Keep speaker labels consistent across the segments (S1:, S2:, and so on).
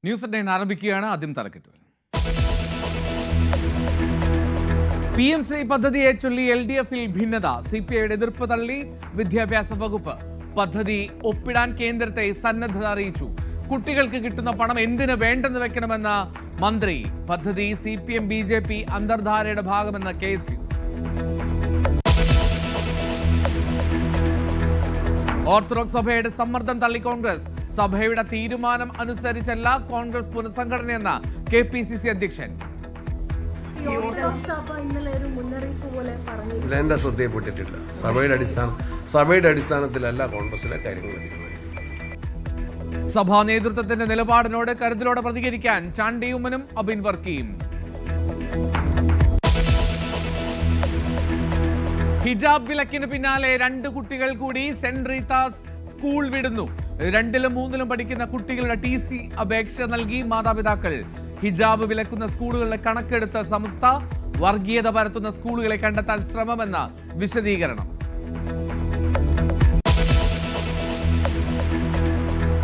S1: News 9 ആരംഭിക്കുകയാണ്. ആദ്യം തലക്കെട്ടുകൾ. PMC പദ്ധതിയെ ചൊല്ലി LDF-ൽ ഭിന്നത. CPIയുടെ എതിർപ്പ് തള്ളി വിദ്യാഭ്യാസ വകുപ്പ്. പദ്ധതി ഒപ്പിടാൻ കേന്ദ്രത്തെ സന്നദ്ധത അറിയിച്ചു. കുട്ടികൾക്ക് കിട്ടുന്ന പണം എന്തിനു വേണ്ടെന്ന് വെക്കണമെന്ന മന്ത്രി. പദ്ധതി CPM BJP അന്തർധാരയുടെ ഭാഗമെന്ന KSU. ഓർത്തഡോക്സ് സഭയുടെ സമ്മർദ്ദം തള്ളി കോൺഗ്രസ്. സഭയുടെ തീരുമാനം അനുസരിച്ചല്ല കോൺഗ്രസ് പുനഃസംഘടനയെന്ന KPCC അധ്യക്ഷൻ.
S2: എന്റെ ശ്രദ്ധയിൽപ്പെട്ടിട്ടില്ല. സഭയുടെ അടിസ്ഥാനത്തിലല്ല കോൺഗ്രസിലെ കാര്യങ്ങൾ തീരുമാനിക്കുന്നത്.
S1: സഭാ നേതൃത്വത്തിന്റെ നിലപാടിനോട് കരുതലോടെ പ്രതികരിക്കാൻ ചാണ്ടി ഉമ്മനും അബിൻ വർക്കിയും. ഹിജാബ് വിലക്കിന് പിന്നാലെ 2 കുട്ടികൾ കൂടി സെന്റ് റീത്താസ് സ്കൂൾ വിടുന്നു. 2ലും 3ലും പഠിക്കുന്ന കുട്ടികളുടെ TC അപേക്ഷ നൽകി മാതാപിതാക്കൾ. ഹിജാബ് വിലക്കുന്ന സ്കൂളുകളുടെ കണക്കെടുത്ത സംസ്ഥ. വർഗീയത പരത്തുന്ന സ്കൂളുകളെ കണ്ടെത്താൻ ശ്രമമെന്ന വിശദീകരണം.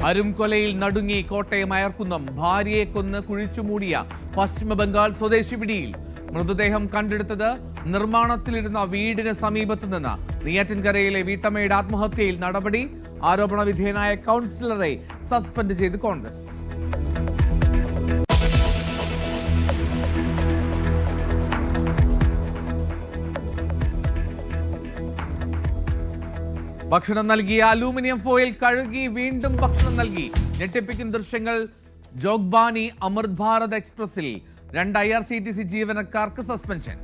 S1: അരുംകൊലയിൽ നടുങ്ങി കോട്ടയം അയർക്കുന്നം. ഭാര്യയെ കൊന്ന് കുഴിച്ചുമൂടിയ പശ്ചിമ ബംഗാൾ സ്വദേശി പിടിയിൽ. മൃതദേഹം കണ്ടെടുത്തത് നിർമ്മാണത്തിലിരുന്ന വീടിന് സമീപത്ത് നിന്ന്. നെയ്യാറ്റിൻകരയിലെ വീട്ടമ്മയുടെ ആത്മഹത്യയിൽ നടപടി. ആരോപണ വിധേയനായ കൗൺസിലറെ സസ്പെൻഡ് ചെയ്ത് കോൺഗ്രസ്. ഭക്ഷണം നൽകിയ അലൂമിനിയം ഫോയിൽ കഴുകി വീണ്ടും ഭക്ഷണം നൽകി. ഞെട്ടിപ്പിക്കുന്ന ദൃശ്യങ്ങൾ ജോഗ്ബാനി അമൃത് ഭാരത് എക്സ്പ്രസിൽ. 2 IRCTC ജീവനക്കാർക്ക് സസ്പെൻഷൻ.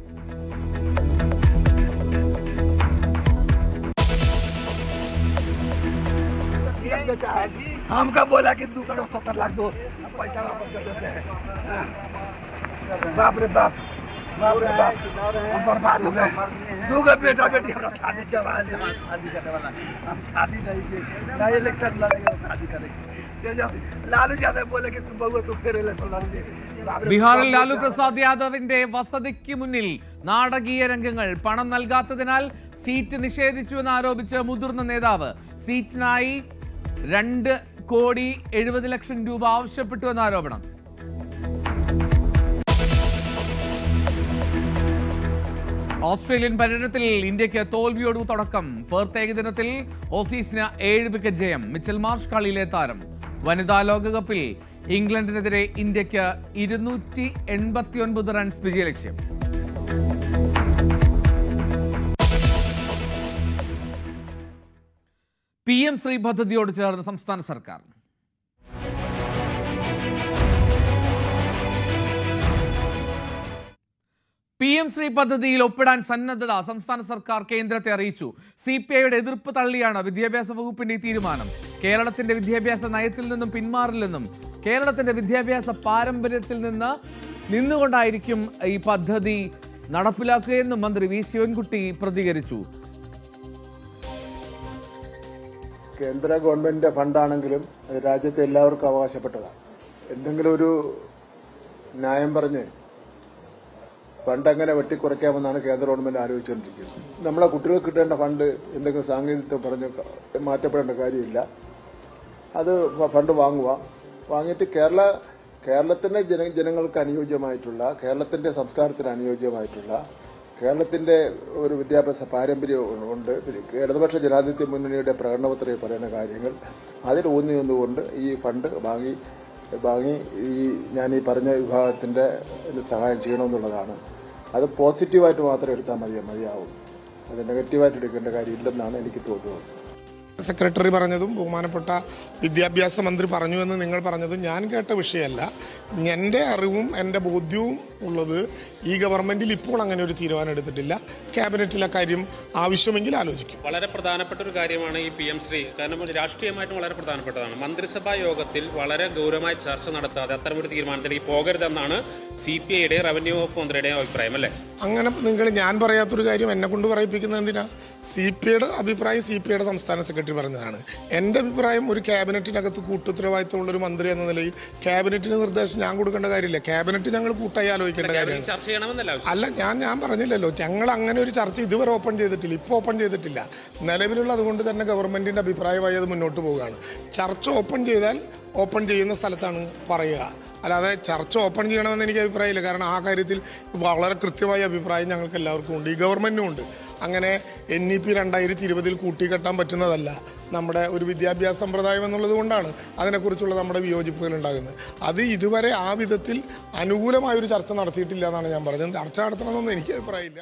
S3: हमका बोला कि 2 करोड़ 70 लाख दो, पैसा वापस कर देते हैं। बाप रे बाप, हम बर्बाद हो गए। 2 का बेटा बेटी हमारा शादी करने वाला, हम शादी नहीं की, ना इलेक्शन लड़ेंगे, शादी करेंगे। लालू यादव बोले कि तुम बहुआ तो फिर इलेक्शन लड़ेंगे।
S1: ബീഹാറിൽ ലാലു പ്രസാദ് യാദവിന്റെ വസതിക്ക് മുന്നിൽ നാടകീയ രംഗങ്ങൾ. പണം നൽകാത്തതിനാൽ സീറ്റ് നിഷേധിച്ചുവെന്ന് ആരോപിച്ച് മുതിർന്ന നേതാവ്. സീറ്റിനായി 2,70,00,000 രൂപ ആവശ്യപ്പെട്ടുവെന്ന ആരോപണം. ഓസ്ട്രേലിയൻ പര്യടനത്തിൽ ഇന്ത്യക്ക് തോൽവിയോട് തുടക്കം. പെർത്ത് ഏകദിനത്തിൽ ഓസീസിന് 7 വിക്കറ്റ് ജയം. മിച്ചൽ മാർഷ് കളിയിലെ താരം. വനിതാ ലോകകപ്പിൽ ഇംഗ്ലണ്ടിനെതിരെ ഇന്ത്യക്ക് 289 റൺസ് വിജയലക്ഷ്യം. PMC പദ്ധതിയോട് ചേർന്ന് സംസ്ഥാന സർക്കാർ. PMC പദ്ധതിയിൽ ഒപ്പിടാൻ സന്നദ്ധത സംസ്ഥാന സർക്കാർ കേന്ദ്രത്തെ അറിയിച്ചു. CPIയുടെ എതിർപ്പ് തള്ളിയാണ് വിദ്യാഭ്യാസ വകുപ്പിന്റെ തീരുമാനം. കേരളത്തിന്റെ വിദ്യാഭ്യാസ നയത്തിൽ നിന്നും പിന്മാറില്ലെന്നും കേരളത്തിന്റെ വിദ്യാഭ്യാസ പാരമ്പര്യത്തിൽ നിന്നുകൊണ്ടായിരിക്കും ഈ പദ്ധതി നടപ്പിലാക്കുകയെന്നും മന്ത്രി വി ശിവൻകുട്ടി പ്രതികരിച്ചു.
S4: കേന്ദ്ര ഗവൺമെന്റിന്റെ ഫണ്ടാണെങ്കിലും രാജ്യത്തെ എല്ലാവർക്കും അവകാശപ്പെട്ടതാണ്. എന്തെങ്കിലും ഒരു ന്യായം പറഞ്ഞ് ഫണ്ട് എങ്ങനെ വെട്ടിക്കുറയ്ക്കാമെന്നാണ് കേന്ദ്ര ഗവൺമെന്റ് ആലോചിച്ചുകൊണ്ടിരിക്കുന്നത്. നമ്മളെ കുട്ടികൾക്ക് കിട്ടേണ്ട ഫണ്ട് എന്തെങ്കിലും സാങ്കേതികത്വം പറഞ്ഞ് മാറ്റപ്പെടേണ്ട കാര്യമില്ല. അത് ഫണ്ട് വാങ്ങിയിട്ട് കേരളത്തിന്റെ ജനങ്ങൾക്ക് അനുയോജ്യമായിട്ടുള്ള, കേരളത്തിന്റെ സംസ്കാരത്തിന് അനുയോജ്യമായിട്ടുള്ള, കേരളത്തിന്റെ ഒരു വിദ്യാഭ്യാസ പാരമ്പര്യം ഉണ്ട്. ഇടതുപക്ഷ ജനാധിപത്യ മുന്നണിയുടെ പ്രകടനപത്രത്തിൽ പറയുന്ന കാര്യങ്ങൾ അതിൽ ഊന്നിയൊന്നുകൊണ്ട് ഈ ഫണ്ട് വാങ്ങി ഞാൻ ഈ പറഞ്ഞ വിഭാഗത്തിന്റെ സഹായം ചെയ്യണമെന്നുള്ളതാണ്. അത് പോസിറ്റീവായിട്ട് മാത്രം എടുത്താൽ മതിയാവും. അത് നെഗറ്റീവായിട്ട് എടുക്കേണ്ട കാര്യമില്ലെന്നാണ് എനിക്ക് തോന്നുന്നത്.
S5: സെക്രട്ടറി പറഞ്ഞതും ബഹുമാനപ്പെട്ട വിദ്യാഭ്യാസ മന്ത്രി പറഞ്ഞുവെന്ന് നിങ്ങൾ പറഞ്ഞതും ഞാൻ കേട്ട വിഷയമല്ല. എൻ്റെ അറിവും എൻ്റെ ബോധ്യവും ഉള്ളത് ഈ ഗവൺമെന്റിൽ ഇപ്പോൾ അങ്ങനെ ഒരു തീരുമാനം എടുത്തിട്ടില്ല. ക്യാബിനറ്റിലെ കാര്യം ആവശ്യമെങ്കിൽ ആലോചിക്കും.
S6: വളരെ പ്രധാനപ്പെട്ട ഒരു കാര്യമാണ് ഈ PMC. കാരണം രാഷ്ട്രീയമായിട്ടും വളരെ പ്രധാനപ്പെട്ടതാണ്. മന്ത്രിസഭാ യോഗത്തിൽ വളരെ ഗൗരവമായി ചർച്ച നടത്താതെ അത്തരമൊരു തീരുമാനത്തിലേക്ക് പോകരുതെന്നാണ് CPIയുടെ റവന്യൂ വകുപ്പ് മന്ത്രിയുടെയും അഭിപ്രായം, അല്ലേ?
S5: അങ്ങനെ ഞാൻ പറയാത്തൊരു കാര്യം എന്നെ കൊണ്ട് പറയിപ്പിക്കുന്നത് എന്തിനാ? CPIയുടെ അഭിപ്രായം CPIയുടെ സംസ്ഥാന സെക്രട്ടറി പറഞ്ഞതാണ്. എൻ്റെ അഭിപ്രായം ഒരു ക്യാബിനറ്റിനകത്ത് കൂട്ടുത്തരവാദിത്തമുള്ളൊരു മന്ത്രി എന്ന നിലയിൽ ക്യാബിനറ്റിന് നിർദ്ദേശം ഞാൻ കൊടുക്കേണ്ട കാര്യമില്ല. ക്യാബിനറ്റ് ഞങ്ങൾ കൂട്ടായി ആലോചിക്കും. ചോദിക്കേണ്ട കാര്യമാണ്.
S6: ചർച്ച ചെയ്യണമെന്നല്ല
S5: അല്ല, ഞാൻ പറഞ്ഞില്ലല്ലോ, ഞങ്ങൾ അങ്ങനെ ഒരു ചർച്ച ഇതുവരെ ഓപ്പൺ ചെയ്തിട്ടില്ല, ഇപ്പോൾ ഓപ്പൺ ചെയ്തിട്ടില്ല. നിലവിലുള്ളത് കൊണ്ട് തന്നെ ഗവൺമെൻറ്റിൻ്റെ അഭിപ്രായമായി അത് മുന്നോട്ട് പോവുകയാണ്. ചർച്ച ഓപ്പൺ ചെയ്താൽ ഓപ്പൺ ചെയ്യുന്ന സ്ഥലത്താണ് പറയുക, അല്ലാതെ ചർച്ച ഓപ്പൺ ചെയ്യണമെന്ന് എനിക്ക് അഭിപ്രായമില്ല. കാരണം ആ കാര്യത്തിൽ വളരെ കൃത്യമായ അഭിപ്രായം ഞങ്ങൾക്ക് എല്ലാവർക്കും ഉണ്ട്, ഈ ഗവൺമെൻറ്റിനും ഉണ്ട്. അങ്ങനെ NEP 2020 കൂട്ടിക്കെട്ടാൻ പറ്റുന്നതല്ല നമ്മുടെ ഒരു വിദ്യാഭ്യാസ സമ്പ്രദായം എന്നുള്ളത് കൊണ്ടാണ് അതിനെക്കുറിച്ചുള്ള നമ്മുടെ വിയോജിപ്പുകൾ ഉണ്ടാകുന്നത്. അത് ഇതുവരെ ആ വിധത്തിൽ അനുകൂലമായൊരു ചർച്ച നടത്തിയിട്ടില്ല എന്നാണ് ഞാൻ പറഞ്ഞത്. ചർച്ച നടത്തണമെന്നൊന്നും എനിക്ക് അഭിപ്രായമില്ല.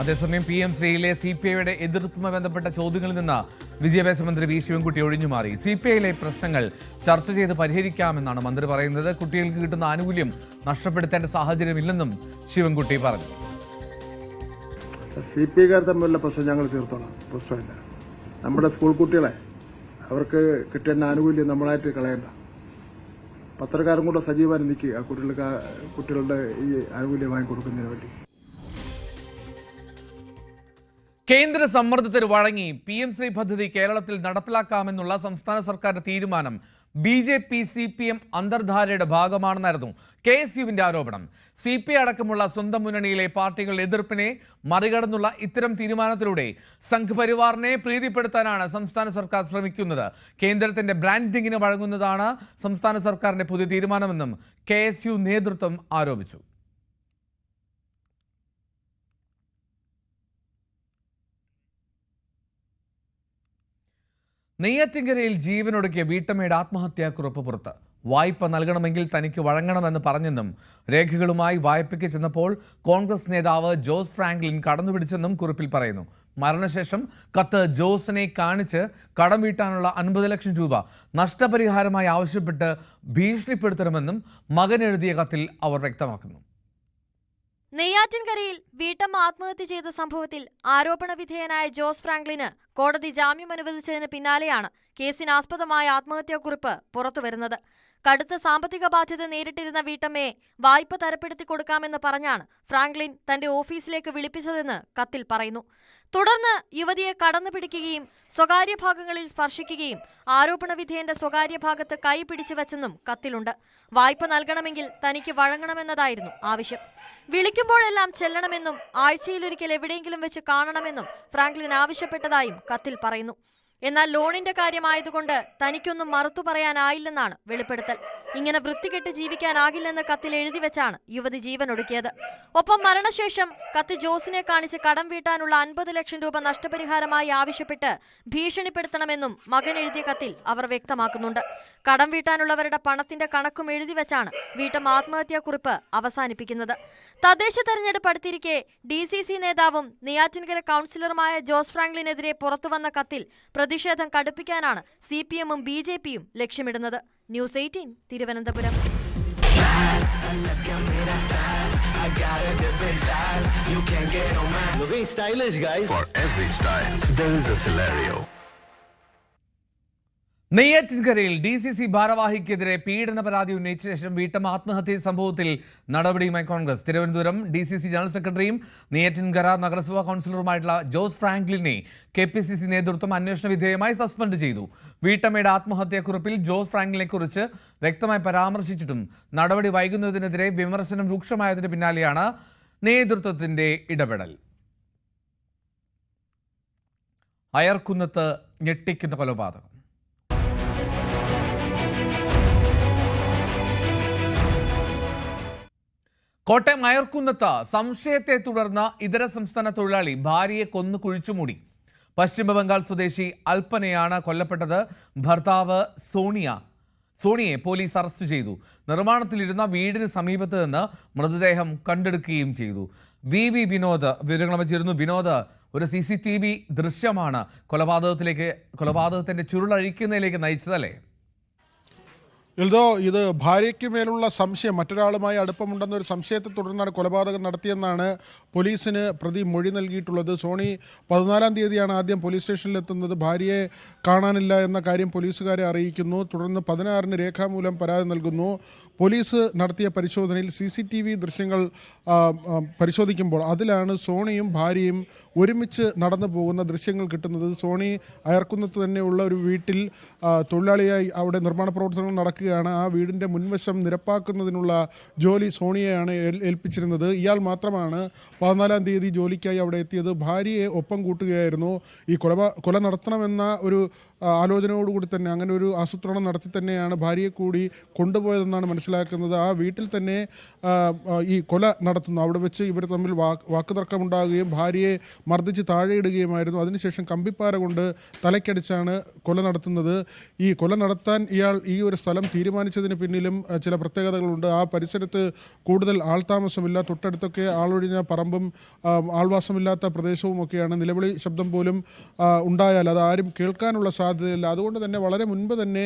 S1: അതേസമയം PM ശ്രീയിലെ CPIയുടെ എതിർത്തുമായി ബന്ധപ്പെട്ട ചോദ്യങ്ങളിൽ നിന്ന് വിദ്യാഭ്യാസ മന്ത്രി വി ശിവൻകുട്ടി ഒഴിഞ്ഞുമാറി. CPIയിലെ പ്രശ്നങ്ങൾ ചർച്ച ചെയ്ത് പരിഹരിക്കാമെന്നാണ് മന്ത്രി പറയുന്നത്. കുട്ടികൾക്ക് കിട്ടുന്ന ആനുകൂല്യം നഷ്ടപ്പെടുത്തേണ്ട സാഹചര്യമില്ലെന്നും ശിവൻകുട്ടി പറഞ്ഞു.
S7: CPIക്കാർ തമ്മിലുള്ള പ്രശ്നം ഞങ്ങൾ തീർത്തോളാം, പ്രശ്നമില്ല. നമ്മുടെ സ്കൂൾ കുട്ടികളെ അവർക്ക് കിട്ടേണ്ട ആനുകൂല്യം നമ്മളായിട്ട് കളയണ്ട. പത്രക്കാരും കൂടെ സജീവമായി നിൽക്കുക കുട്ടികളുടെ ഈ ആനുകൂല്യം വാങ്ങിക്കൊടുക്കുന്നതിന് വേണ്ടി.
S1: കേന്ദ്ര സമ്മർദ്ദത്തിന് വഴങ്ങി PM ശ്രീ പദ്ധതി കേരളത്തിൽ നടപ്പിലാക്കാമെന്നുള്ള സംസ്ഥാന സർക്കാരിന്റെ തീരുമാനം BJP CPM അന്തർധാരയുടെ ഭാഗമാണെന്നായിരുന്നു KSUവിന്റെ ആരോപണം. CPI അടക്കമുള്ള സ്വന്തം മുന്നണിയിലെ പാർട്ടികളുടെ എതിർപ്പിനെ മറികടന്നുള്ള ഇത്തരം തീരുമാനത്തിലൂടെ സംഘ്പരിവാറിനെ പ്രീതിപ്പെടുത്താനാണ് സംസ്ഥാന സർക്കാർ ശ്രമിക്കുന്നത്. കേന്ദ്രത്തിന്റെ ബ്രാൻഡിങ്ങിന് വഴങ്ങുന്നതാണ് സംസ്ഥാന സർക്കാരിന്റെ പുതിയ തീരുമാനമെന്നും KSU നേതൃത്വം ആരോപിച്ചു. നെയ്യാറ്റിൻകരയിൽ ജീവനൊടുക്കിയ വീട്ടമ്മയുടെ ആത്മഹത്യാക്കുറിപ്പ് പുറത്ത്. വായ്പ നൽകണമെങ്കിൽ തനിക്ക് വഴങ്ങണമെന്ന് പറഞ്ഞെന്നും രേഖകളുമായി വായ്പയ്ക്ക് ചെന്നപ്പോൾ കോൺഗ്രസ് നേതാവ് ജോസ് ഫ്രാങ്ക്ലിൻ കടന്നുപിടിച്ചെന്നും കുറിപ്പിൽ പറയുന്നു. മരണശേഷം കത്ത് ജോസിനെ കാണിച്ച് കടം വീട്ടാനുള്ള 50 ലക്ഷം രൂപ നഷ്ടപരിഹാരമായി ആവശ്യപ്പെട്ട് ഭീഷണിപ്പെടുത്തണമെന്നും മകൻ എഴുതിയ കത്തിൽ അവർ വ്യക്തമാക്കുന്നു.
S8: നെയ്യാറ്റിൻകരയിൽ വീട്ടമ്മ ആത്മഹത്യ ചെയ്ത സംഭവത്തിൽ ആരോപണ വിധേയനായ ജോസ് ഫ്രാങ്ക്ലിന് കോടതി ജാമ്യം അനുവദിച്ചതിന് പിന്നാലെയാണ് കേസിനാസ്പദമായ ആത്മഹത്യാക്കുറിപ്പ് പുറത്തുവരുന്നത്. കടുത്ത സാമ്പത്തിക ബാധ്യത നേരിട്ടിരുന്ന വീട്ടമ്മയെ വായ്പ തരപ്പെടുത്തി കൊടുക്കാമെന്ന് പറഞ്ഞാണ് ഫ്രാങ്ക്ലിൻ തന്റെ ഓഫീസിലേക്ക് വിളിപ്പിച്ചതെന്ന് കത്തിൽ പറയുന്നു. തുടർന്ന് യുവതിയെ കടന്നുപിടിക്കുകയും സ്വകാര്യ ഭാഗങ്ങളിൽ സ്പർശിക്കുകയും ആരോപണ വിധേയന്റെ സ്വകാര്യ ഭാഗത്ത് കൈ പിടിച്ചു വച്ചെന്നും കത്തിലുണ്ട്. വായ്പ നൽകണമെങ്കിൽ തനിക്ക് വഴങ്ങണമെന്നതായിരുന്നു ആവശ്യം. വിളിക്കുമ്പോഴെല്ലാം ചെല്ലണമെന്നും ആഴ്ചയിലൊരിക്കൽ എവിടെയെങ്കിലും വെച്ച് കാണണമെന്നും ഫ്രാങ്ക്ലിൻ ആവശ്യപ്പെട്ടതായും കത്തിൽ പറയുന്നു. എന്നാൽ ലോണിന്റെ കാര്യമായതുകൊണ്ട് തനിക്കൊന്നും മറുത്തു പറയാനായില്ലെന്നാണ് വെളിപ്പെടുത്തൽ. ഇങ്ങനെ വൃത്തികെട്ട് ജീവിക്കാനാകില്ലെന്ന് കത്തിൽ എഴുതി വെച്ചാണ് യുവതി ജീവനൊടുക്കിയത്. ഒപ്പം മരണശേഷം കത്ത് ജോസിനെ കാണിച്ച് കടം വീട്ടാനുള്ള 50 ലക്ഷം രൂപ നഷ്ടപരിഹാരമായി ആവശ്യപ്പെട്ട് ഭീഷണിപ്പെടുത്തണമെന്നും മകൻ എഴുതിയ കത്തിൽ അവർ വ്യക്തമാക്കുന്നുണ്ട്. കടം വീട്ടാനുള്ളവരുടെ പണത്തിന്റെ കണക്കും എഴുതി വെച്ചാണ് വീട്ടമ്മ ആത്മഹത്യാക്കുറിപ്പ് അവസാനിപ്പിക്കുന്നത്. തദ്ദേശ തെരഞ്ഞെടുപ്പ് അടുത്തിരിക്കെ DCC നേതാവും നെയ്യാറ്റിൻകര കൗൺസിലറുമായ ജോസ് ഫ്രാങ്ക്ലിനെതിരെ പുറത്തുവന്ന കത്തിൽ പ്രതിഷേധം കടുപ്പിക്കാനാണ് CPM-ഉം BJP-യും ലക്ഷ്യമിടുന്നത്. News 18 Thiruvananthapuram.
S9: Looking stylish, guys. For every style, there is a Celerio.
S1: നെയ്യാറ്റിൻകരയിൽ DCC ഭാരവാഹിക്കെതിരെ പീഡന പരാതി ഉന്നയിച്ച ശേഷം വീട്ടമ്മ ആത്മഹത്യ സംഭവത്തിൽ നടപടിയുമായി കോൺഗ്രസ്. തിരുവനന്തപുരം DCC ജനറൽ സെക്രട്ടറിയും നെയ്യാറ്റിൻകര നഗരസഭാ കൗൺസിലറുമായിട്ടുള്ള ജോസ് ഫ്രാങ്ക്ലിനെ KPCC നേതൃത്വം അന്വേഷണ വിധേയമായി സസ്പെൻഡ് ചെയ്തു. വീട്ടമ്മയുടെ ആത്മഹത്യാക്കുറിപ്പിൽ ജോസ് ഫ്രാങ്ക്ലിനെ കുറിച്ച് വ്യക്തമായി പരാമർശിച്ചിട്ടും നടപടി വൈകുന്നതിനെതിരെ വിമർശനം രൂക്ഷമായതിന് പിന്നാലെയാണ് നേതൃത്വത്തിന്റെ ഇടപെടൽ. അയർക്കുന്നത്ത് ഞെട്ടിക്കുന്ന കൊലപാതകം. കോട്ടയം അയർക്കുന്നത്ത് സംശയത്തെ തുടർന്ന് ഇതര സംസ്ഥാന തൊഴിലാളി ഭാര്യയെ കൊന്നു കുഴിച്ചുമൂടി. പശ്ചിമബംഗാൾ സ്വദേശി അൽപ്പനയാണ് കൊല്ലപ്പെട്ടത്. ഭർത്താവ് സോണിയെ പോലീസ് അറസ്റ്റ് ചെയ്തു. നിർമ്മാണത്തിലിരുന്ന വീടിന് സമീപത്ത് നിന്ന് മൃതദേഹം കണ്ടെടുക്കുകയും ചെയ്തു. VV വിനോദ് വിവരങ്ങൾ വെച്ചിരുന്നു. വിനോദ്, ഒരു CCTV ദൃശ്യമാണ് കൊലപാതകത്തിന്റെ ചുരുളഴിക്കുന്നതിലേക്ക് നയിച്ചതല്ലേ?
S10: എൽദോ, ഇത് ഭാര്യയ്ക്ക് മേലുള്ള സംശയം, മറ്റൊരാളുമായി അടുപ്പമുണ്ടെന്നൊരു സംശയത്തെ തുടർന്നാണ് കൊലപാതകം നടത്തിയെന്നാണ് പോലീസിന് പ്രതി മൊഴി നൽകിയിട്ടുള്ളത്. സോണി 14-ാം തീയതിയാണ് ആദ്യം പോലീസ് സ്റ്റേഷനിലെത്തുന്നത്. ഭാര്യയെ കാണാനില്ല എന്ന കാര്യം പോലീസുകാരെ അറിയിക്കുന്നു. തുടർന്ന് 16-ന് രേഖാമൂലം പരാതി നൽകുന്നു. പോലീസ് നടത്തിയ പരിശോധനയിൽ CCTV ദൃശ്യങ്ങൾ പരിശോധിക്കുമ്പോൾ അതിലാണ് സോണിയും ഭാര്യയും ഒരുമിച്ച് നടന്നു പോകുന്ന ദൃശ്യങ്ങൾ കിട്ടുന്നത്. സോണി അയർക്കുന്നത്ത് തന്നെയുള്ള ഒരു വീട്ടിൽ തൊഴിലാളിയായി അവിടെ നിർമ്മാണ പ്രവർത്തനങ്ങൾ നടക്കുക കിടക്കുകയാണ്. ആ വീടിൻ്റെ മുൻവശം നിരപ്പാക്കുന്നതിനുള്ള ജോലി സോണിയയാണ് ഏൽപ്പിച്ചിരുന്നത്. ഇയാൾ മാത്രമാണ് 14-ാം തീയതി ജോലിക്കായി അവിടെ എത്തിയത്. ഭാര്യയെ ഒപ്പം കൂട്ടുകയായിരുന്നു. ഈ കൊല നടത്തണമെന്ന ഒരു ആലോചനയോടുകൂടി തന്നെ, അങ്ങനെ ഒരു ആസൂത്രണം നടത്തി തന്നെയാണ് ഭാര്യയെ കൂടി കൊണ്ടുപോയതെന്നാണ് മനസ്സിലാക്കുന്നത്. ആ വീട്ടിൽ തന്നെ ഈ കൊല നടത്തുന്നു. അവിടെ വെച്ച് ഇവർ തമ്മിൽ വാക്കുതർക്കമുണ്ടാകുകയും ഭാര്യയെ മർദ്ദിച്ച് താഴെയിടുകയുമായിരുന്നു. അതിനുശേഷം കമ്പിപ്പാര കൊണ്ട് തലയ്ക്കടിച്ചാണ് കൊല നടത്തുന്നത്. ഈ കൊല നടത്താൻ ഇയാൾ ഈ ഒരു സ്ഥലം തീരുമാനിച്ചതിന് പിന്നിലും ചില പ്രത്യേകതകളുണ്ട്. ആ പരിസരത്ത് കൂടുതൽ ആൾതാമസമില്ല. തൊട്ടടുത്തൊക്കെ ആളൊഴിഞ്ഞ പറമ്പും ആൾവാസമില്ലാത്ത പ്രദേശവും ഒക്കെയാണ്. നിലവിളി ശബ്ദം പോലും ഉണ്ടായാൽ അത് ആരും കേൾക്കാനുള്ള സാധ്യതയില്ല. അതുകൊണ്ട് തന്നെ വളരെ മുൻപ് തന്നെ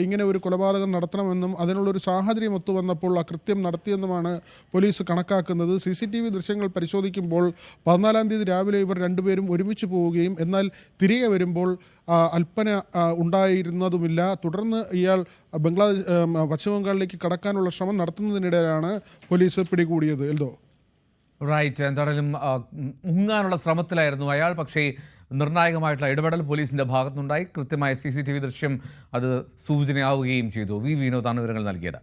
S10: ഇങ്ങനെ ഒരു കൊലപാതകം നടത്തണമെന്നും അതിനുള്ളൊരു സാഹചര്യം ഒത്തുവന്നപ്പോൾ ആ കൃത്യം നടത്തിയെന്നുമാണ് പോലീസ് കണക്കാക്കുന്നത്. CCTV ദൃശ്യങ്ങൾ പരിശോധിക്കുമ്പോൾ 14-ാം തീയതി രാവിലെ ഇവർ രണ്ടുപേരും ഒരുമിച്ച് പോവുകയും എന്നാൽ തിരികെ വരുമ്പോൾ അൽപ്പന ഉണ്ടായിരുന്നതുമില്ല. തുടർന്ന് ഇയാൾ പശ്ചിമ ബംഗാളിലേക്ക് കടക്കാനുള്ള ശ്രമം നടത്തുന്നതിനിടെയാണ് പോലീസ് പിടികൂടിയത്. എൽദോ
S1: റൈറ്റ്. എന്തായാലും മുങ്ങാനുള്ള ശ്രമത്തിലായിരുന്നു അയാൾ. പക്ഷേ നിർണായകമായിട്ടുള്ള ഇടപെടൽ പോലീസിന്റെ ഭാഗത്തുനിന്നുണ്ടായി. കൃത്യമായ CCTV ദൃശ്യം അത് സൂചനയാവുകയും ചെയ്തു. വിനോദാണ് വിവരങ്ങൾ നൽകിയത്.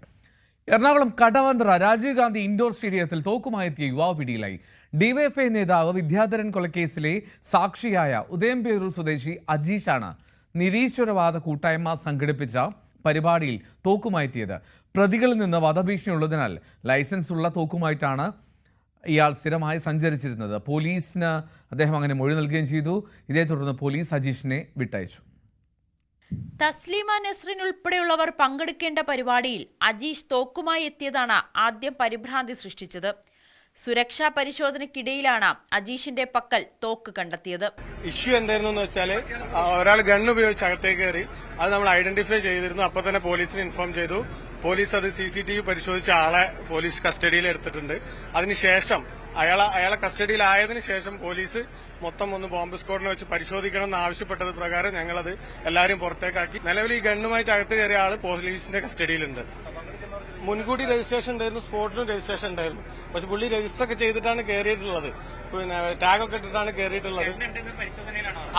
S1: എറണാകുളം കടവന്ത്ര രാജീവ് ഗാന്ധി ഇൻഡോർ സ്റ്റേഡിയത്തിൽ തോക്കുമായെത്തിയ യുവാവ് പിടിയിലായി. DYFI നേതാവ് വിദ്യാധരൻ കൊലക്കേസിലെ സാക്ഷിയായ ഉദയംപേരൂർ സ്വദേശി അജീഷാണ് നിരീശ്വരവാദ കൂട്ടായ്മ സംഘടിപ്പിച്ച പരിപാടിയിൽ തോക്കുമായെത്തിയത്. പ്രതികളിൽ നിന്ന് വധഭീഷണിയുള്ളതിനാൽ ലൈസൻസ് ഉള്ള തോക്കുമായിട്ടാണ് ഇയാൾ സ്ഥിരമായി സഞ്ചരിച്ചിരുന്നത്. പോലീസിന് അദ്ദേഹം അങ്ങനെ മൊഴി നൽകുകയും ചെയ്തു. ഇതേ തുടർന്ന് പോലീസ് അജീഷിനെ വിട്ടയച്ചു.
S11: തസ്ലീമ നസ്രിൻ ഉൾപ്പെടെയുള്ളവർ പങ്കെടുക്കേണ്ട പരിപാടിയിൽ അജീഷ് തോക്കുമായി എത്തിയതാണ് ആദ്യം പരിഭ്രാന്തി സൃഷ്ടിച്ചത്. സുരക്ഷാ പരിശോധനയ്ക്കിടയിലാണ് അജീഷിന്റെ പക്കൽ തോക്ക് കണ്ടെത്തിയത്.
S5: ഇഷ്യൂ എന്തായിരുന്നു വെച്ചാല് ഒരാൾ ഗൺ ഉപയോഗിച്ച് അകത്തേക്ക് കയറി. അത് നമ്മൾ ഐഡന്റിഫൈ ചെയ്തിരുന്നു. അപ്പൊ തന്നെ പോലീസിന് ഇൻഫോം ചെയ്തു. പോലീസ് അത് CCTV പരിശോധിച്ച ആളെ പോലീസ് കസ്റ്റഡിയിൽ എടുത്തിട്ടുണ്ട്. അതിനുശേഷം അയാളെ കസ്റ്റഡിയിലായതിനു ശേഷം പോലീസ് മൊത്തം ഒന്ന് ബോംബ് സ്ക്വാഡിനെ വെച്ച് പരിശോധിക്കണം എന്ന് ആവശ്യപ്പെട്ടത് പ്രകാരം ഞങ്ങളത് എല്ലാവരും പുറത്തേക്കാക്കി. നിലവിൽ ഈ ഗണ്ണുമായിട്ട് അകത്ത് കയറിയ ആള് പോലീസിന്റെ കസ്റ്റഡിയിലുണ്ട്. മുൻകൂട്ടി രജിസ്ട്രേഷൻ ഉണ്ടായിരുന്നു, സ്പോട്ടിലും രജിസ്ട്രേഷൻ ഉണ്ടായിരുന്നു. പക്ഷെ പുള്ളി രജിസ്റ്റർ ഒക്കെ ചെയ്തിട്ടാണ് കയറിയിട്ടുള്ളത്. പിന്നെ ടാഗൊക്കെ ഇട്ടിട്ടാണ് കയറിയിട്ടുള്ളത്.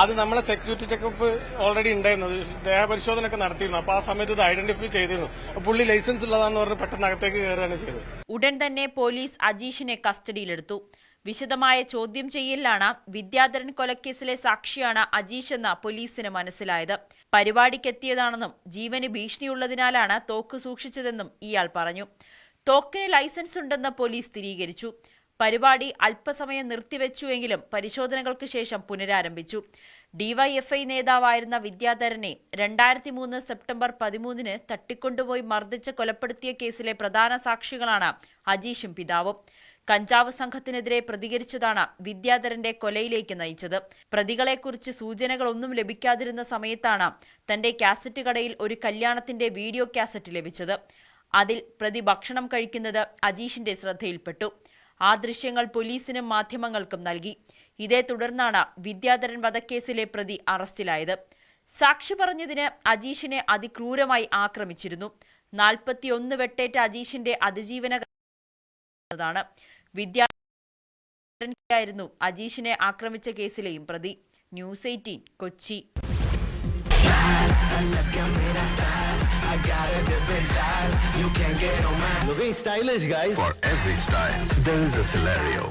S5: അത് നമ്മളെ സെക്യൂരിറ്റി ചെക്കപ്പ് ഓൾറെഡി ഉണ്ടായിരുന്നു. ദേഹപരിശോധന ഒക്കെ നടത്തിയിരുന്നു. അപ്പൊ ആ സമയത്ത് ഇത് ഐഡന്റിഫൈ ചെയ്തിരുന്നു. പുള്ളി ലൈസൻസ് ഉള്ളതാന്ന് പറഞ്ഞ് പെട്ടെന്ന് അകത്തേക്ക് കയറുകയാണ് ചെയ്തത്.
S11: ഉടൻ തന്നെ പോലീസ് അജീഷിനെ കസ്റ്റഡിയിലെടുത്തു. വിശദമായ ചോദ്യം ചെയ്യലിലാണ് വിദ്യാധരൻ കൊലക്കേസിലെ സാക്ഷിയാണ് അജീഷ് എന്ന പോലീസിന് മനസ്സിലായത്. പരിപാടിക്കെത്തിയതാണെന്നും ജീവന് ഭീഷണിയുള്ളതിനാലാണ് തോക്ക് സൂക്ഷിച്ചതെന്നും ഇയാൾ പറഞ്ഞു. തോക്കിന് ലൈസൻസ് ഉണ്ടെന്ന് പോലീസ് സ്ഥിരീകരിച്ചു. പരിപാടി അല്പസമയം നിർത്തിവെച്ചുവെങ്കിലും പരിശോധനകൾക്ക് ശേഷം പുനരാരംഭിച്ചു. DYFI നേതാവായിരുന്ന വിദ്യാധരനെ 2003 സെപ്റ്റംബർ 13 തട്ടിക്കൊണ്ടുപോയി മർദ്ദിച്ച് കൊലപ്പെടുത്തിയ കേസിലെ പ്രധാന സാക്ഷികളാണ് അജീഷും പിതാവും. കഞ്ചാവ് സംഘത്തിനെതിരെ പ്രതികരിച്ചതാണ് വിദ്യാധരന്റെ കൊലയിലേക്ക് നയിച്ചത്. പ്രതികളെക്കുറിച്ച് സൂചനകളൊന്നും ലഭിക്കാതിരുന്ന സമയത്താണ് തന്റെ കാസറ്റ് കടയിൽ ഒരു കല്യാണത്തിന്റെ വീഡിയോ കാസറ്റ് ലഭിച്ചത്. അതിൽ പ്രതി ഭക്ഷണം കഴിക്കുന്നത് അജീഷിന്റെ ശ്രദ്ധയിൽപ്പെട്ടു. ആ ദൃശ്യങ്ങൾ പോലീസിനും മാധ്യമങ്ങൾക്കും നൽകി. ഇതേ തുടർന്നാണ് വിദ്യാധരൻ വധക്കേസിലെ പ്രതി അറസ്റ്റിലായത്. സാക്ഷി പറഞ്ഞതിന് അജീഷിനെ അതിക്രൂരമായി ആക്രമിച്ചിരുന്നു. 41 വെട്ടേറ്റ അജീഷിന്റെ അതിജീവനതാണ്. വിദ്യാധരനായിരുന്നു അജീഷിനെ ആക്രമിച്ച കേസിലെയും പ്രതി. News 18 Kochi.
S9: Looking stylish, guys. For every style, there is a Celerio.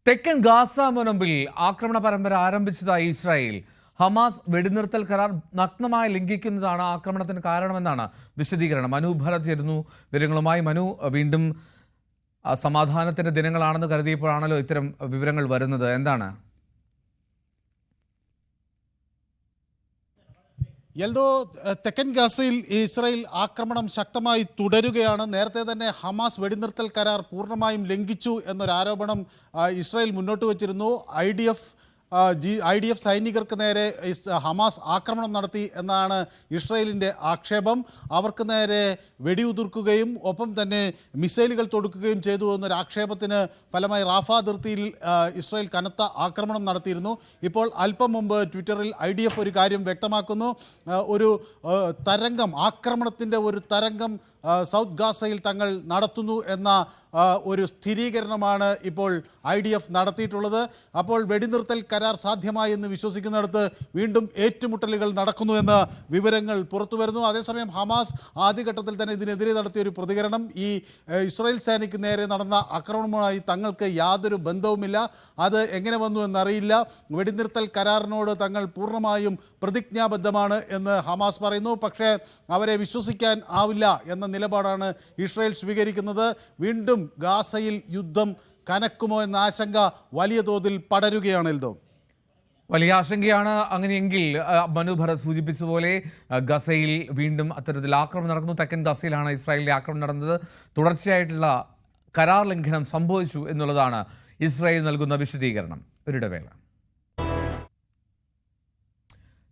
S1: തെക്കൻ ഗാസ മുനമ്പിൽ ആക്രമണ പരമ്പര ആരംഭിച്ചതായി ഇസ്രായേൽ. ഹമാസ് വെടിനിർത്തൽ കരാർ നഗ്നമായി ലംഘിക്കുന്നതാണ് ആക്രമണത്തിന് കാരണമെന്നാണ് വിശദീകരണം. മനു ഭരത് ചേരുന്നു വിവരങ്ങളുമായി. മനു, വീണ്ടും സമാധാനത്തിന്റെ ദിനങ്ങളാണെന്ന് കരുതിയപ്പോഴാണല്ലോ ഇത്തരം വിവരങ്ങൾ വരുന്നത്. എന്താണ്?
S12: എൽദോ, തെക്കൻ ഗാസയിൽ ഇസ്രായേൽ ആക്രമണം ശക്തമായി തുടരുകയാണ്. നേരത്തെ തന്നെ ഹമാസ് വെടിനിർത്തൽ കരാർ പൂർണ്ണമായും ലംഘിച്ചു എന്നൊരാരോപണം ഇസ്രായേൽ മുന്നോട്ട് വച്ചിരുന്നു. IDF സൈനികർക്ക് നേരെ ഹമാസ് ആക്രമണം നടത്തി എന്നാണ് ഇസ്രായേലിൻ്റെ ആക്ഷേപം. അവർക്ക് നേരെ വെടിയുതിർക്കുകയും ഒപ്പം തന്നെ മിസൈലുകൾ തൊടുക്കുകയും ചെയ്തു എന്നൊരു ആക്ഷേപത്തിന് ഫലമായി റാഫ അതിർത്തിയിൽ ഇസ്രായേൽ കനത്ത ആക്രമണം നടത്തിയിരുന്നു. ഇപ്പോൾ അല്പം മുമ്പ് ട്വിറ്ററിൽ IDF ഒരു കാര്യം വ്യക്തമാക്കുന്നു. ഒരു തരംഗം, ആക്രമണത്തിൻ്റെ ഒരു തരംഗം സൗത്ത് ഗാസയിൽ തങ്ങൾ നടത്തുന്നു എന്ന ഒരു സ്ഥിരീകരണമാണ് ഇപ്പോൾ IDF നടത്തിയിട്ടുള്ളത്. അപ്പോൾ വെടിനിർത്തൽ കരാർ സാധ്യമായി എന്ന് വിശ്വസിക്കുന്നിടത്ത് വീണ്ടും ഏറ്റുമുട്ടലുകൾ നടക്കുന്നുവെന്ന് വിവരങ്ങൾ പുറത്തു വരുന്നു. അതേസമയം ഹമാസ് ആദ്യഘട്ടത്തിൽ തന്നെ ഇതിനെതിരെ നടത്തിയൊരു പ്രതികരണം, ഈ ഇസ്രായേൽ സേനയ്ക്ക് നേരെ നടന്ന ആക്രമണവുമായി തങ്ങൾക്ക് യാതൊരു ബന്ധവുമില്ല, അത് എങ്ങനെ വന്നു എന്നറിയില്ല, വെടിനിർത്തൽ കരാറിനോട് തങ്ങൾ പൂർണ്ണമായും പ്രതിജ്ഞാബദ്ധമാണ് എന്ന് ഹമാസ് പറയുന്നു. പക്ഷേ അവരെ വിശ്വസിക്കാൻ ആവില്ല എന്ന നിലപാടാണ് ഇസ്രായേൽ സ്വീകരിക്കുന്നത്. വീണ്ടും ഗാസയിൽ യുദ്ധം കനക്കുമോ എന്ന ആശങ്ക വലിയ തോതിൽ പടരുകയാണ്. എൽദോ,
S1: വലിയ ആശങ്കയാണ്. അങ്ങനെയെങ്കിൽ മനു ഭരത് സൂചിപ്പിച്ച പോലെ ഗസയിൽ വീണ്ടും അത്തരത്തിൽ ആക്രമണം നടക്കുന്നു. തെക്കൻ ഗസയിലാണ് ഇസ്രായേലിലെ ആക്രമണം നടന്നത്. തുടർച്ചയായിട്ടുള്ള കരാർ ലംഘനം സംഭവിച്ചു എന്നുള്ളതാണ് ഇസ്രായേൽ നൽകുന്ന വിശദീകരണം. ഒരിടവേള.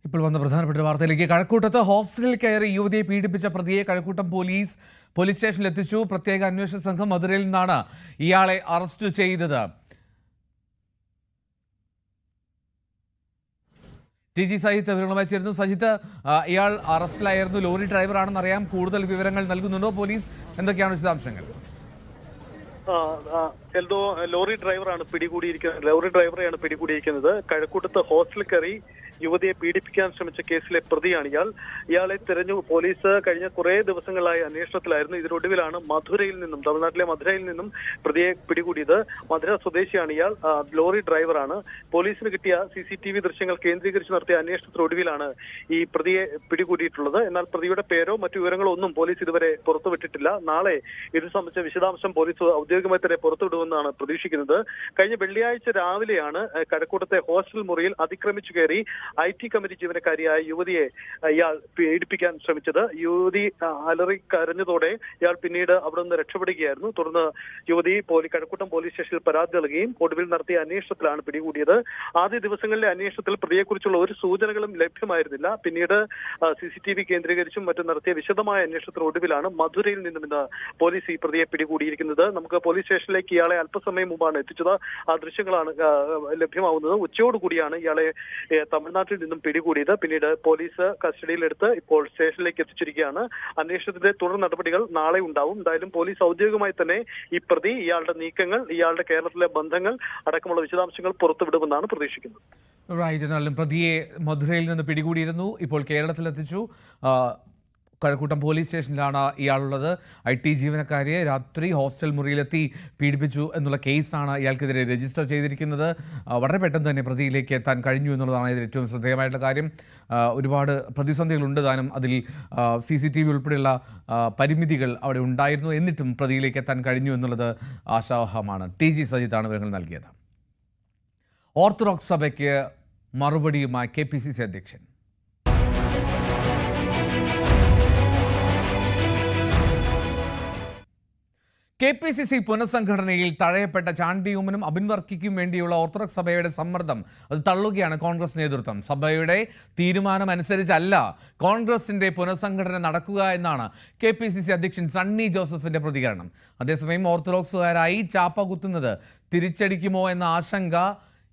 S1: ഇപ്പോൾ വന്ന പ്രധാനപ്പെട്ട വാർത്തയിലേക്ക്. കഴക്കൂട്ടത്ത് ഹോസ്റ്റലിൽ കയറി യുവതിയെ പീഡിപ്പിച്ച പ്രതിയെ കഴക്കൂട്ടം പോലീസ് സ്റ്റേഷനിൽ എത്തിച്ചു. പ്രത്യേക അന്വേഷണ സംഘം മധുരയിൽ നിന്നാണ് ഇയാളെ അറസ്റ്റ് ചെയ്തത്. TG സജിത്ത് വിവരങ്ങളുമായി ചേരുന്നു. സജിത്ത്, ഇയാൾ അറസ്റ്റിലായിരുന്നു, ലോറി ഡ്രൈവറാണെന്ന് അറിയാം. കൂടുതൽ വിവരങ്ങൾ നൽകുന്നുണ്ടോ പോലീസ്? എന്തൊക്കെയാണ് വിശദാംശങ്ങൾ?
S13: എൽദോ, ലോറി ഡ്രൈവറെയാണ് പിടികൂടിയിരിക്കുന്നത്. കഴക്കൂട്ടത്ത് ഹോസ്റ്റലിൽ കയറി യുവതിയെ പീഡിപ്പിക്കാൻ ശ്രമിച്ച കേസിലെ പ്രതിയാണ് ഇയാൾ. ഇയാളെ തിരഞ്ഞു പോലീസ് കഴിഞ്ഞ കുറേ ദിവസങ്ങളായി അന്വേഷണത്തിലായിരുന്നു. ഇതിനൊടുവിലാണ് തമിഴ്നാട്ടിലെ മധുരയിൽ നിന്നും പ്രതിയെ പിടികൂടിയത്. മധുര സ്വദേശിയാണ് ഇയാൾ, ലോറി ഡ്രൈവറാണ്. പോലീസിന് കിട്ടിയ CCTV ദൃശ്യങ്ങൾ കേന്ദ്രീകരിച്ച് നടത്തിയ അന്വേഷണത്തിനൊടുവിലാണ് ഈ പ്രതിയെ പിടികൂടിയിട്ടുള്ളത്. എന്നാൽ പ്രതിയുടെ പേരോ മറ്റു വിവരങ്ങളോ ഒന്നും പോലീസ് ഇതുവരെ പുറത്തുവിട്ടിട്ടില്ല. നാളെ ഇത് സംബന്ധിച്ച വിശദാംശം പോലീസ് ഔദ്യോഗികമായി തന്നെ പുറത്തുവിടുമെന്നാണ് പ്രതീക്ഷിക്കുന്നത്. കഴിഞ്ഞ വെള്ളിയാഴ്ച രാവിലെയാണ് കഴക്കൂട്ടത്തെ ഹോസ്റ്റൽ മുറിയിൽ അതിക്രമിച്ചു കയറി IT കമ്മിറ്റി ജീവനക്കാരിയായ യുവതിയെ ഇയാൾ പീഡിപ്പിക്കാൻ ശ്രമിച്ചത്. യുവതി അലറി കരഞ്ഞതോടെ ഇയാൾ പിന്നീട് അവിടെ നിന്ന് രക്ഷപ്പെടുകയായിരുന്നു. തുടർന്ന് യുവതി കഴക്കൂട്ടം പോലീസ് സ്റ്റേഷനിൽ പരാതി നൽകുകയും ഒടുവിൽ നടത്തിയ അന്വേഷണത്തിലാണ് പിടികൂടിയത്. ആദ്യ ദിവസങ്ങളിലെ അന്വേഷണത്തിൽ പ്രതിയെക്കുറിച്ചുള്ള ഒരു സൂചനകളും ലഭ്യമായിരുന്നില്ല. പിന്നീട് CCTV കേന്ദ്രീകരിച്ചും മറ്റും നടത്തിയ വിശദമായ അന്വേഷണത്തിനൊടുവിലാണ് മധുരയിൽ നിന്നും ഇന്ന് പോലീസ് ഈ പ്രതിയെ പിടികൂടിയിരിക്കുന്നത്. നമുക്ക് പോലീസ് സ്റ്റേഷനിലേക്ക് ഇയാളെ അല്പസമയം മുമ്പാണ് എത്തിച്ചത്. ആ ദൃശ്യങ്ങളാണ് ലഭ്യമാവുന്നത്. ഉച്ചയോടുകൂടിയാണ് ഇയാളെ തമിഴ്നാട്ടിൽ നിന്നും പിടികൂടിയത്. പിന്നീട് പോലീസ് കസ്റ്റഡിയിലെടുത്ത് ഇപ്പോൾ സ്റ്റേഷനിലേക്ക് എത്തിച്ചിരിക്കുകയാണ്. അന്വേഷണത്തിന്റെ തുടർ നടപടികൾ നാളെ ഉണ്ടാവും. എന്തായാലും പോലീസ് ഔദ്യോഗികമായി തന്നെ ഈ പ്രതി, ഇയാളുടെ നീക്കങ്ങൾ, ഇയാളുടെ കേരളത്തിലെ ബന്ധങ്ങൾ അടക്കമുള്ള വിശദാംശങ്ങൾ പുറത്തുവിടുമെന്നാണ് പ്രതീക്ഷിക്കുന്നത്.
S1: എന്നാലും പ്രതിയെ മധുരയിൽ നിന്ന് പിടികൂടിയിരുന്നു, ഇപ്പോൾ കേരളത്തിലെത്തിച്ചു. കഴക്കൂട്ടം പോലീസ് സ്റ്റേഷനിലാണ് ഇയാളുള്ളത്. IT ജീവനക്കാരിയെ രാത്രി ഹോസ്റ്റൽ മുറിയിലെത്തി പീഡിപ്പിച്ചു എന്നുള്ള കേസാണ് ഇയാൾക്കെതിരെ രജിസ്റ്റർ ചെയ്തിരിക്കുന്നത്. വളരെ പെട്ടെന്ന് തന്നെ പ്രതിയിലേക്ക് എത്താൻ കഴിഞ്ഞു എന്നുള്ളതാണ് ഇതിൽ ഏറ്റവും ശ്രദ്ധേയമായിട്ടുള്ള കാര്യം. ഒരുപാട് പ്രതിസന്ധികളുണ്ട് താനും. അതിൽ CCTV ഉൾപ്പെടെയുള്ള പരിമിതികൾ അവിടെ ഉണ്ടായിരുന്നു. എന്നിട്ടും പ്രതിയിലേക്ക് എത്താൻ കഴിഞ്ഞു എന്നുള്ളത് ആശാവഹമാണ്. TG സജിത്താണ് വിവരങ്ങൾ നൽകിയത്. ഓർത്തഡോക്സ് സഭയ്ക്ക് മറുപടിയുമായി KPCC അധ്യക്ഷൻ. KPCC പുനഃസംഘടനയിൽ തഴയപ്പെട്ട ചാണ്ടിയുമ്മനും അബിൻ വർക്കിക്കും വേണ്ടിയുള്ള ഓർത്തഡോക്സ് സഭയുടെ സമ്മർദ്ദം അത് തള്ളുകയാണ് കോൺഗ്രസ് നേതൃത്വം. സഭയുടെ തീരുമാനം അനുസരിച്ചല്ല കോൺഗ്രസിന്റെ പുനഃസംഘടന നടക്കുക എന്നാണ് KPCC അധ്യക്ഷൻ സണ്ണി ജോസഫിന്റെ പ്രതികരണം. അതേസമയം ഓർത്തഡോക്സുകാരായി ചാപ്പ കുത്തുന്നത് തിരിച്ചടിക്കുമോ എന്ന ആശങ്ക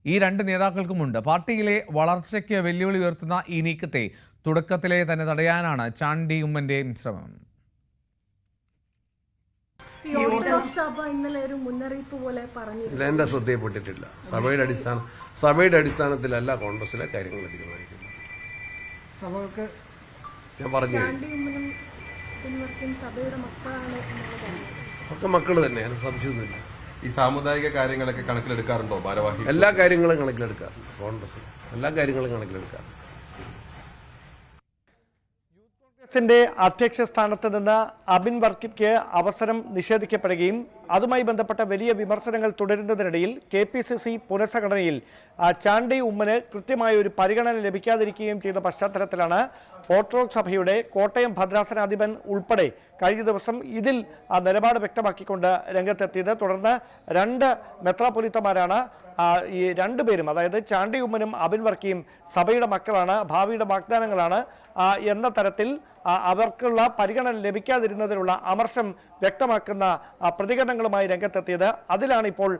S1: ഈ രണ്ട് നേതാക്കൾക്കുമുണ്ട്. പാർട്ടിയിലെ വളർച്ചയ്ക്ക് വെല്ലുവിളി ഉയർത്തുന്ന ഈ നീക്കത്തെ തുടക്കത്തിലെ തന്നെ തടയാനാണ് ചാണ്ടിയുമ്മന്റെയും ശ്രമം.
S2: എന്റെ ശ്രദ്ധയിൽപ്പെട്ടിട്ടില്ല. സഭയുടെ അടിസ്ഥാനത്തിലല്ല കോൺഗ്രസിലെ കാര്യങ്ങൾ തീരുമാനിക്കുന്നത്. ഞാൻ പറഞ്ഞു ഒക്കെ മക്കള് തന്നെ, അതിന് സംശയമൊന്നുമില്ല.
S14: ഈ സാമുദായിക കാര്യങ്ങളൊക്കെ കണക്കിലെടുക്കാറുണ്ടോ ഭാരവാഹി?
S2: എല്ലാ കാര്യങ്ങളും കണക്കിലെടുക്കാറുണ്ട്. കോൺഗ്രസ് എല്ലാ കാര്യങ്ങളും കണക്കിലെടുക്കാറുണ്ട്.
S15: ിന്റെ അധ്യക്ഷ സ്ഥാനത്ത് നിന്ന് അബിൻ വർക്കിക്ക് അവസരം നിഷേധിക്കപ്പെടുകയും അതുമായി ബന്ധപ്പെട്ട വലിയ വിമർശനങ്ങൾ തുടരുന്നതിനിടയിൽ KPCC പുനഃസംഘടനയിൽ ചാണ്ടി ഉമ്മന് കൃത്യമായ ഒരു പരിഗണന ലഭിക്കാതിരിക്കുകയും ചെയ്ത പശ്ചാത്തലത്തിലാണ് ഓർത്തഡോക്സ് സഭയുടെ കോട്ടയം ഭദ്രാസനാധിപൻ ഉൾപ്പെടെ കഴിഞ്ഞ ദിവസം ഇതിൽ നിലപാട് വ്യക്തമാക്കിക്കൊണ്ട് രംഗത്തെത്തിയത്. തുടർന്ന് രണ്ട് മെത്രാപ്പൊലീത്തമാരാണ് ഈ രണ്ടുപേരും, അതായത് ചാണ്ടി ഉമ്മനും അബിൻ വർക്കിയും സഭയുടെ മക്കളാണ്, ഭാവിയുടെ വാഗ്ദാനങ്ങളാണ് എന്ന തരത്തിൽ അവർക്കുള്ള പരിഗണന ലഭിക്കാതിരുന്നതിലുള്ള അമർഷം വ്യക്തമാക്കുന്ന പ്രതികരണങ്ങളുമായി രംഗത്തെത്തിയത്. അതിലാണ് ഇപ്പോൾ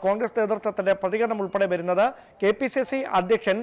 S15: കോൺഗ്രസ് നേതൃത്വത്തിന്റെ പ്രതികരണം ഉൾപ്പെടെ വരുന്നത്. KPCC അധ്യക്ഷൻ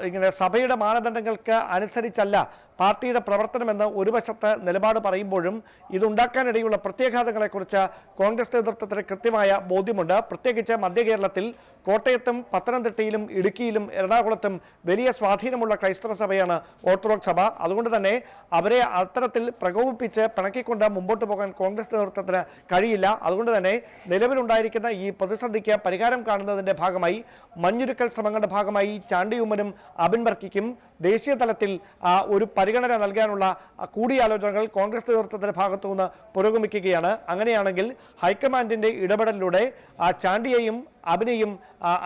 S15: ഇങ്ങനെ സഭയുടെ മാനദണ്ഡങ്ങൾക്ക് അനുസരിച്ചല്ല പാർട്ടിയുടെ പ്രവർത്തനമെന്ന് ഒരു വശത്ത് നിലപാട് പറയുമ്പോഴും ഇതുണ്ടാക്കാനിടയുള്ള പ്രത്യാഘാതങ്ങളെക്കുറിച്ച് കോൺഗ്രസ് നേതൃത്വത്തിന് കൃത്യമായ ബോധ്യമുണ്ട്. പ്രത്യേകിച്ച് മധ്യ കേരളത്തിൽ കോട്ടയത്തും പത്തനംതിട്ടയിലും ഇടുക്കിയിലും എറണാകുളത്തും വലിയ സ്വാധീനമുള്ള ക്രൈസ്തവ സഭയാണ് ഓർത്തഡോക്സ് സഭ. അതുകൊണ്ട് തന്നെ അവരെ അത്തരത്തിൽ പ്രകോപിപ്പിച്ച് പിണക്കിക്കൊണ്ട് മുമ്പോട്ട് പോകാൻ കോൺഗ്രസ് നേതൃത്വത്തിന് കഴിയില്ല. അതുകൊണ്ട് തന്നെ നിലവിലുണ്ടായിരിക്കുന്ന ഈ പ്രതിസന്ധിക്ക് പരിഹാരം കാണുന്നതിന്റെ ഭാഗമായി മഞ്ഞുരുക്കൽ ശ്രമങ്ങളുടെ ഭാഗമായി ചാണ്ടി ഉമ്മനും അബിൻ വർക്കിക്കും ദേശീയ തലത്തിൽ ഒരു പരിഗണന നൽകാനുള്ള കൂടിയാലോചനകൾ കോൺഗ്രസ് നേതൃത്വത്തിന്റെ ഭാഗത്തുനിന്ന് പുരോഗമിക്കുകയാണ്. അങ്ങനെയാണെങ്കിൽ ഹൈക്കമാൻഡിന്റെ ഇടപെടലിലൂടെ ചാണ്ടിയെയും അബിനെയും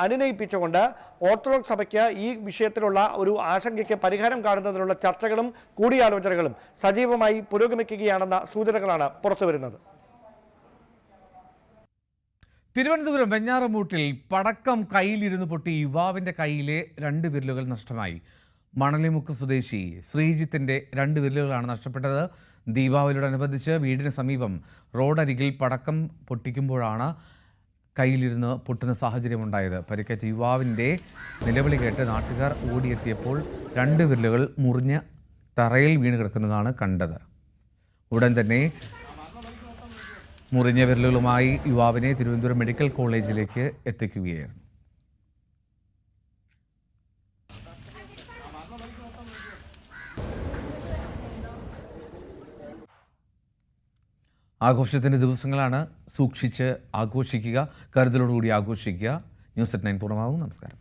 S15: അനുനയിപ്പിച്ചുകൊണ്ട് ഓർത്തഡോക്സ് സഭയ്ക്ക് ഈ വിഷയത്തിലുള്ള ഒരു ആശങ്കയ്ക്ക് പരിഹാരം കാണുന്നതിനുള്ള ചർച്ചകളും കൂടിയാലോചനകളും സജീവമായി പുരോഗമിക്കുകയാണെന്ന സൂചനകളാണ് പുറത്തുവരുന്നത്.
S1: തിരുവനന്തപുരം വെഞ്ഞാറമൂട്ടിൽ പടക്കം കയ്യിലിരുന്ന് പൊട്ടി യുവാവിന്റെ കയ്യിലെ 2 വിരലുകൾ നഷ്ടമായി. മണലിമുക്ക് സ്വദേശി ശ്രീജിത്തിന്റെ 2 വിരലുകളാണ് നഷ്ടപ്പെട്ടത്. ദീപാവലിയോടനുബന്ധിച്ച് വീടിന് സമീപം റോഡരികിൽ പടക്കം പൊട്ടിക്കുമ്പോഴാണ് കയ്യിലിരുന്ന് പൊട്ടുന്ന സാഹചര്യമുണ്ടായത്. പരിക്കേറ്റ യുവാവിൻ്റെ നിലവിളി കേട്ട് നാട്ടുകാർ ഓടിയെത്തിയപ്പോൾ 2 വിരലുകൾ മുറിഞ്ഞ് തറയിൽ വീണ് കിടക്കുന്നതാണ് കണ്ടത്. ഉടൻ തന്നെ മുറിഞ്ഞ വിരലുകളുമായി യുവാവിനെ തിരുവനന്തപുരം മെഡിക്കൽ കോളേജിലേക്ക് എത്തിക്കുകയായിരുന്നു. ആഘോഷത്തിൻ്റെ ദിവസങ്ങളാണ്. സൂക്ഷിച്ച് ആഘോഷിക്കുക, കരുതലോടുകൂടി ആഘോഷിക്കുക. ന്യൂസ്@9 പൂർണ്ണമാകും. നമസ്കാരം.